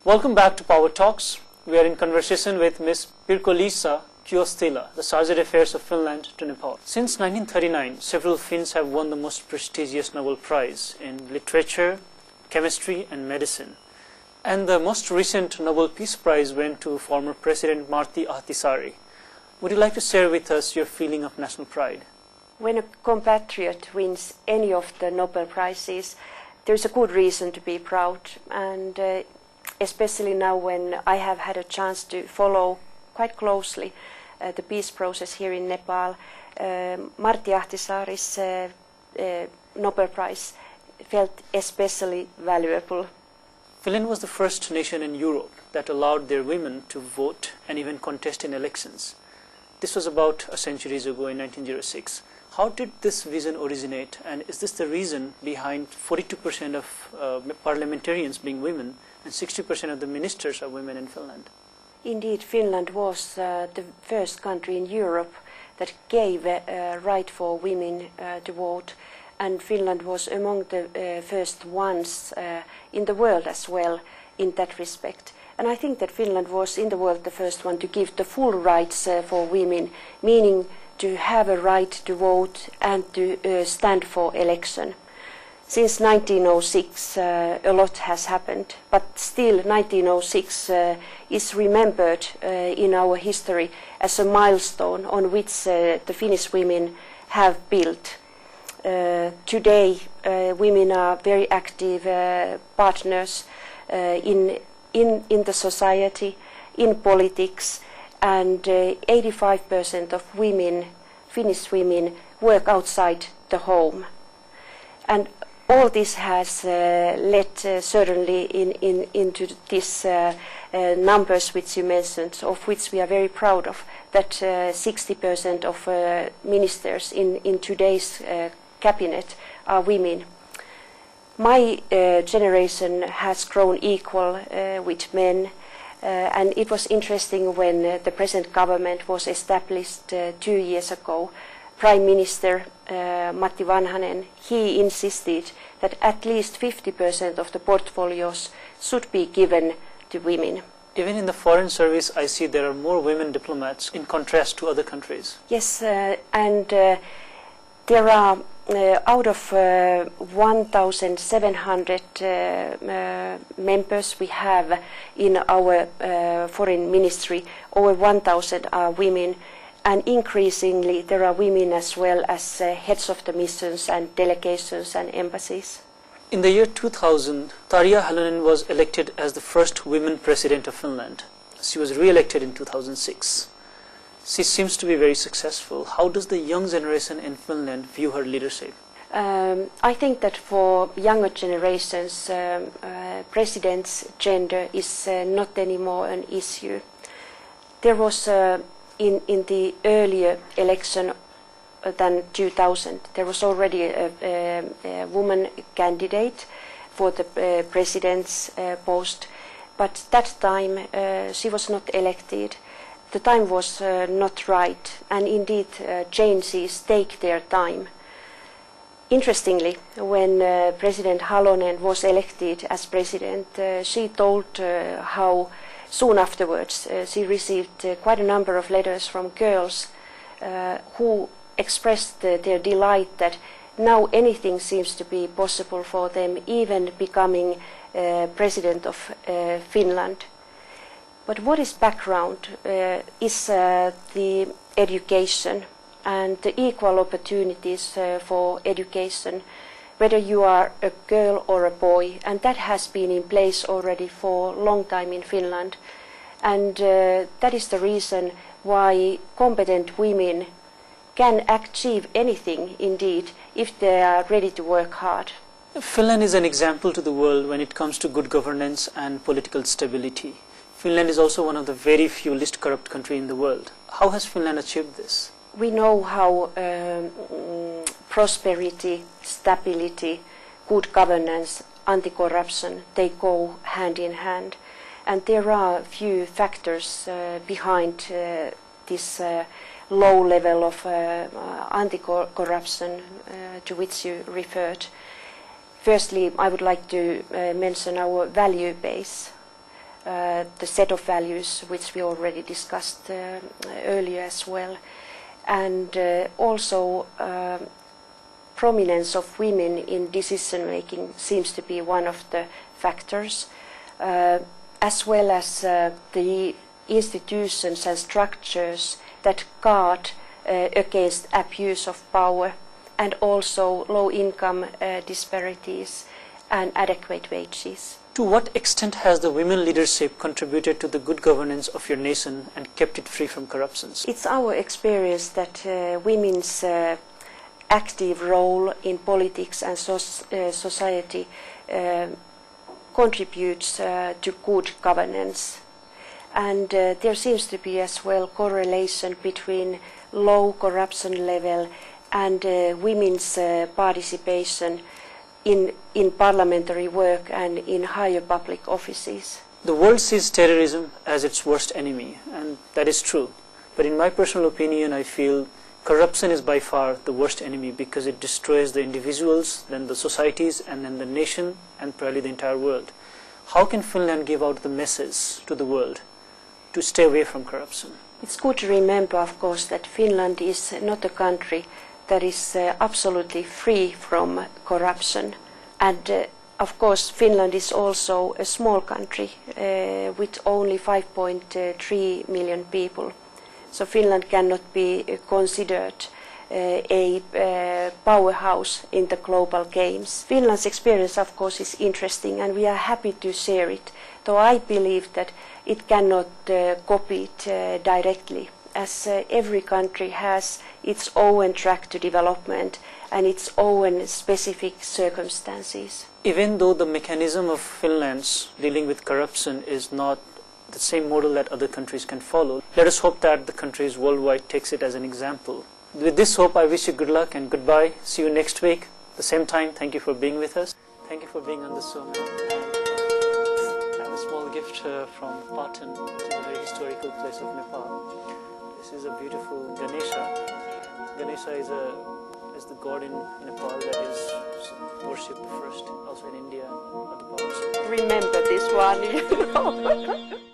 Welcome back to Power Talks. We are in conversation with Ms. Pirkko Liisa Kyostila, the Sergeant Affairs of Finland to Nepal. Since 1939, several Finns have won the most prestigious Nobel Prize in literature, chemistry and medicine. And the most recent Nobel Peace Prize went to former President Martti Ahtisaari. Would you like to share with us your feeling of national pride? When a compatriot wins any of the Nobel Prizes, there's a good reason to be proud, and especially now when I have had a chance to follow quite closely the peace process here in Nepal. Martti Ahtisaari's Nobel Prize felt especially valuable. Finland was the first nation in Europe that allowed their women to vote and even contest in elections. This was about a century ago in 1906. How did this vision originate, and is this the reason behind 42% of parliamentarians being women and 60% of the ministers are women in Finland? Indeed, Finland was the first country in Europe that gave a right for women to vote, and Finland was among the first ones in the world as well in that respect. And I think that Finland was in the world the first one to give the full rights for women, meaning to have a right to vote and to stand for election. Since 1906 a lot has happened, but still 1906 is remembered in our history as a milestone on which the Finnish women have built. Today women are very active partners in the society, in politics, and 85% of women, Finnish women, work outside the home. And all this has led certainly into these numbers which you mentioned, of which we are very proud of, that 60% of ministers in today's cabinet are women. My generation has grown equal with men, and it was interesting when the present government was established 2 years ago. Prime Minister Matti Vanhanen, he insisted that at least 50% of the portfolios should be given to women. Even in the foreign service, I see there are more women diplomats in contrast to other countries. Yes, and there are out of 1,700 members we have in our foreign ministry, over 1,000 are women, and increasingly there are women as well as heads of the missions and delegations and embassies. In the year 2000, Tarja Halonen was elected as the first women president of Finland. She was re-elected in 2006. She seems to be very successful. How does the young generation in Finland view her leadership? I think that for younger generations, president's gender is not anymore an issue. There was in the earlier election than 2000, there was already a woman candidate for the president's post, but that time she was not elected. The time was not right, and indeed changes take their time. Interestingly, when President Halonen was elected as president, she told how soon afterwards she received quite a number of letters from girls who expressed their delight that now anything seems to be possible for them, even becoming president of Finland. But what is background is the education and the equal opportunities for education, whether you are a girl or a boy, and that has been in place already for a long time in Finland. And that is the reason why competent women can achieve anything, indeed, if they are ready to work hard. Finland is an example to the world when it comes to good governance and political stability. Finland is also one of the very few least corrupt countries in the world. How has Finland achieved this? We know how prosperity, stability, good governance, anti-corruption, they go hand in hand. And there are a few factors behind this low level of anti-corruption to which you referred. Firstly, I would like to mention our value base. the set of values which we already discussed earlier as well, and also prominence of women in decision making seems to be one of the factors, as well as the institutions and structures that guard against abuse of power, and also low income disparities and adequate wages. To what extent has the women leadership contributed to the good governance of your nation and kept it free from corruption? It's our experience that women's active role in politics and society contributes to good governance. And there seems to be as well correlation between low corruption level and women's participation in parliamentary work and in higher public offices. The world sees terrorism as its worst enemy, and that is true. But in my personal opinion, I feel corruption is by far the worst enemy because it destroys the individuals, then the societies, and then the nation, and probably the entire world. How can Finland give out the message to the world to stay away from corruption? It's good to remember, of course, that Finland is not a country that is absolutely free from corruption. And of course, Finland is also a small country with only 5.3 million people. So Finland cannot be considered a powerhouse in the global games. Finland's experience, of course, is interesting, and we are happy to share it, though I believe that it cannot copy it directly, as every country has its own track to development and its own specific circumstances. Even though the mechanism of Finland's dealing with corruption is not the same model that other countries can follow, let us hope that the countries worldwide takes it as an example. With this hope, I wish you good luck and goodbye. See you next week, the same time. Thank you for being with us. Thank you for being on the show, man. I have a small gift from Patan, which is a very historical place of Nepal. This is a beautiful Ganesha. Ganesha is the god in Nepal that is worshipped first, also in India, other parts. Remember this one, you know.